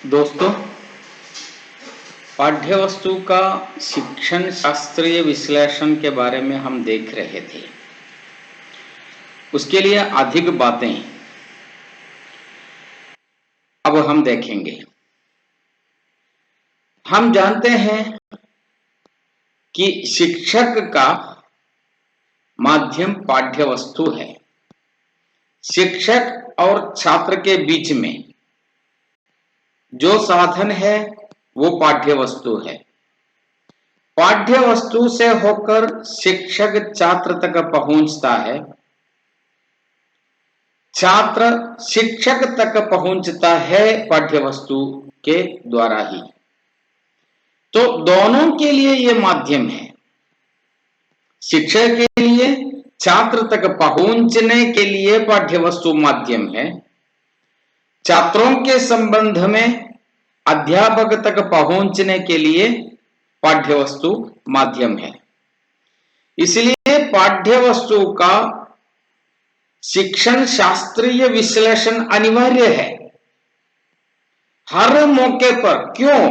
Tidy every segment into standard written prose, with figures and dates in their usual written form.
दोस्तों, पाठ्यवस्तु का शिक्षण शास्त्रीय विश्लेषण के बारे में हम देख रहे थे। उसके लिए अधिक बातें अब हम देखेंगे। हम जानते हैं कि शिक्षक का माध्यम पाठ्यवस्तु है। शिक्षक और छात्र के बीच में जो साधन है वो पाठ्यवस्तु है। पाठ्यवस्तु से होकर शिक्षक छात्र तक पहुंचता है, छात्र शिक्षक तक पहुंचता है पाठ्यवस्तु के द्वारा ही। तो दोनों के लिए यह माध्यम है। शिक्षक के लिए छात्र तक पहुंचने के लिए पाठ्यवस्तु माध्यम है, छात्रों के संबंध में अध्यापक तक पहुंचने के लिए पाठ्यवस्तु माध्यम है। इसलिए पाठ्यवस्तु का शिक्षण शास्त्रीय विश्लेषण अनिवार्य है हर मौके पर। क्यों?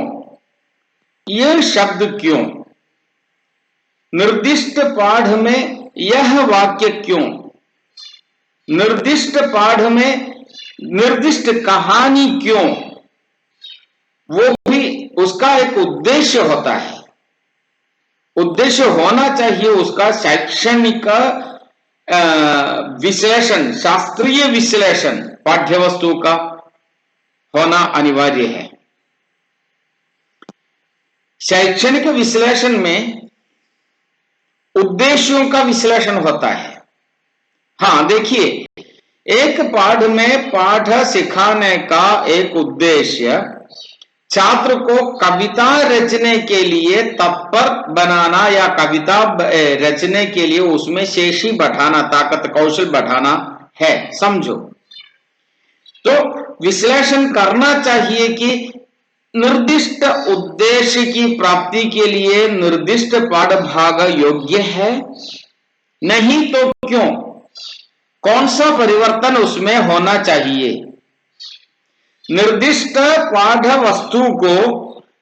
यह शब्द क्यों? निर्दिष्ट पाठ में यह वाक्य क्यों? निर्दिष्ट पाठ में निर्दिष्ट कहानी क्यों? वो भी उसका एक उद्देश्य होता है। उद्देश्य होना चाहिए उसका शैक्षणिक विश्लेषण, शास्त्रीय विश्लेषण पाठ्यवस्तु का होना अनिवार्य है। शैक्षणिक विश्लेषण में उद्देश्यों का विश्लेषण होता है। हाँ, देखिए, एक पाठ में पाठ सिखाने का एक उद्देश्य छात्र को कविता रचने के लिए तत्पर बनाना या कविता रचने के लिए उसमें शेषी बढ़ाना, ताकत कौशल बढ़ाना है। समझो, तो विश्लेषण करना चाहिए कि निर्दिष्ट उद्देश्य की प्राप्ति के लिए निर्दिष्ट पाठ भाग योग्य है, नहीं तो क्यों? कौन सा परिवर्तन उसमें होना चाहिए? निर्दिष्ट पाठ वस्तु को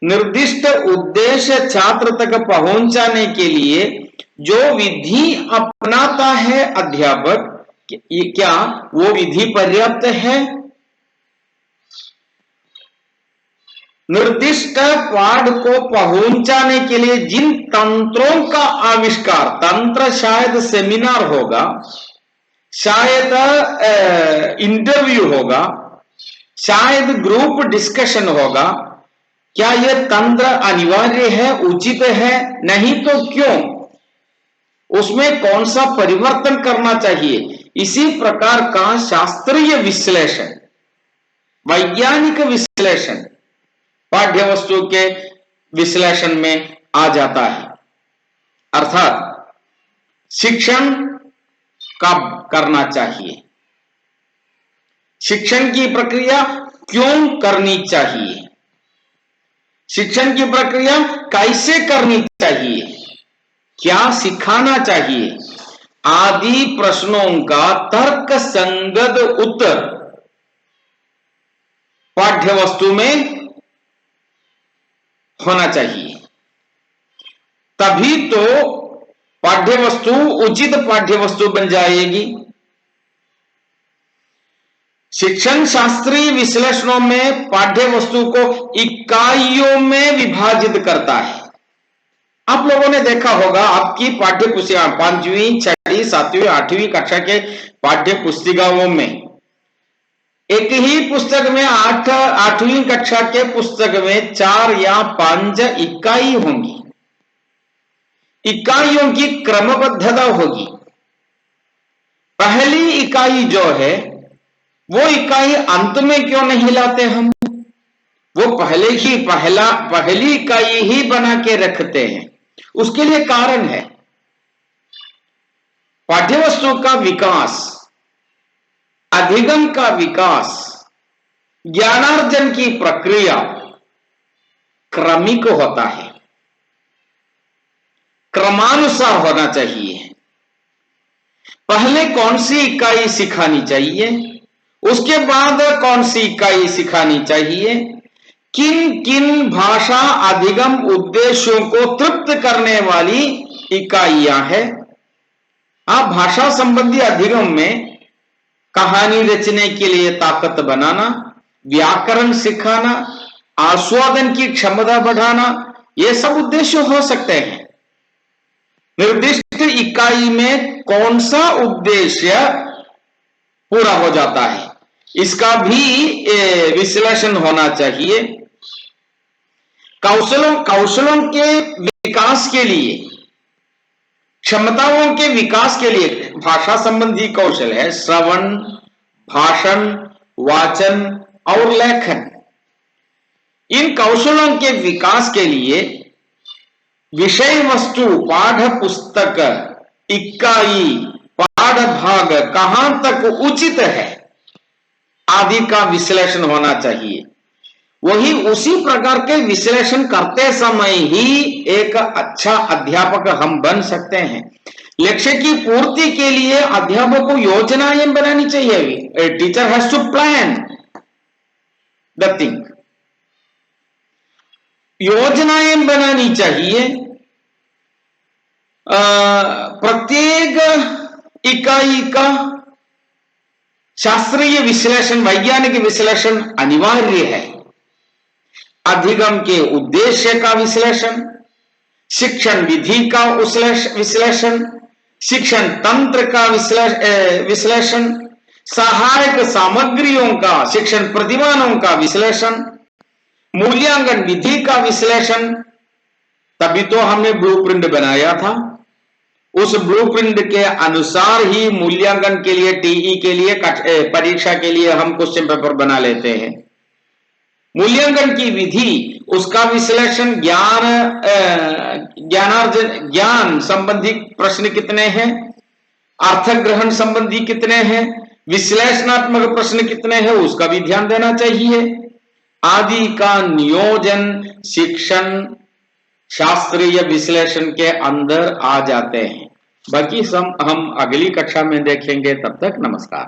निर्दिष्ट उद्देश्य छात्र तक पहुंचाने के लिए जो विधि अपनाता है अध्यापक, क्या वो विधि पर्याप्त है? निर्दिष्ट पाठ को पहुंचाने के लिए जिन तंत्रों का आविष्कार, तंत्र शायद सेमिनार होगा, शायद इंटरव्यू होगा, शायद ग्रुप डिस्कशन होगा, क्या यह तंत्र अनिवार्य है, उचित है? नहीं तो क्यों? उसमें कौन सा परिवर्तन करना चाहिए? इसी प्रकार का शास्त्रीय विश्लेषण, वैज्ञानिक विश्लेषण पाठ्यवस्तु के विश्लेषण में आ जाता है। अर्थात शिक्षण कब करना चाहिए, शिक्षण की प्रक्रिया क्यों करनी चाहिए, शिक्षण की प्रक्रिया कैसे करनी चाहिए, क्या सिखाना चाहिए, आदि प्रश्नों का तर्क संगत उत्तर पाठ्यवस्तु में होना चाहिए। तभी तो पाठ्यवस्तु उचित पाठ्यवस्तु बन जाएगी। शिक्षण शास्त्रीय विश्लेषणों में पाठ्यवस्तु को इकाइयों में विभाजित करता है। आप लोगों ने देखा होगा, आपकी पाठ्य पुस्तिका 5वीं, 6वीं, 7वीं, 8वीं कक्षा के पाठ्य पुस्तिकाओं में एक ही पुस्तक में 8वीं कक्षा के पुस्तक में 4 या 5 इकाई होंगी। इकाइयों की क्रमबद्धता होगी। पहली इकाई जो है वो इकाई अंत में क्यों नहीं लाते हम? वो पहली इकाई ही बना के रखते हैं। उसके लिए कारण है पाठ्यवस्तु का विकास, अधिगम का विकास, ज्ञानार्जन की प्रक्रिया क्रमिक होता है, क्रमानुसार होना चाहिए। पहले कौन सी इकाई सिखानी चाहिए, उसके बाद कौन सी इकाई सिखानी चाहिए, किन किन भाषा अधिगम उद्देश्यों को तृप्त करने वाली इकाइयां हैं। आप भाषा संबंधी अधिगम में कहानी रचने के लिए ताकत बनाना, व्याकरण सिखाना, आस्वादन की क्षमता बढ़ाना, ये सब उद्देश्य हो सकते हैं। निर्दिष्ट इकाई में कौन सा उद्देश्य पूरा हो जाता है, इसका भी विश्लेषण होना चाहिए। कौशलों के विकास के लिए, क्षमताओं के विकास के लिए भाषा संबंधी कौशल है श्रवण, भाषण, वाचन और लेखन। इन कौशलों के विकास के लिए विषय वस्तु, पाठ्य पुस्तक, इकाई, पाठ भाग कहां तक उचित है आदि का विश्लेषण होना चाहिए। वही उसी प्रकार के विश्लेषण करते समय ही एक अच्छा अध्यापक हम बन सकते हैं। लक्ष्य की पूर्ति के लिए अध्यापक को योजनाएं बनानी चाहिए। A teacher has to plan the thing, योजनाएं बनानी चाहिए। प्रत्येक इकाई का शास्त्रीय विश्लेषण, वैज्ञानिक विश्लेषण अनिवार्य है। अधिगम के उद्देश्य का विश्लेषण, शिक्षण विधि का विश्लेषण, शिक्षण तंत्र का विश्लेषण, सहायक सामग्रियों का, शिक्षण प्रतिमानों का विश्लेषण, मूल्यांकन विधि का विश्लेषण। तभी तो हमने ब्लूप्रिंट बनाया था। उस ब्लूप्रिंट के अनुसार ही मूल्यांकन के लिए, टीई के लिए, परीक्षा के लिए हम क्वेश्चन पेपर बना लेते हैं। मूल्यांकन की विधि, उसका विश्लेषण, ज्ञान संबंधी प्रश्न कितने हैं, अर्थ ग्रहण संबंधी कितने हैं, विश्लेषणात्मक प्रश्न कितने हैं, उसका भी ध्यान देना चाहिए आदि का नियोजन शिक्षण शास्त्रीय विश्लेषण के अंदर आ जाते हैं। बाकी हम अगली कक्षा में देखेंगे। तब तक नमस्कार।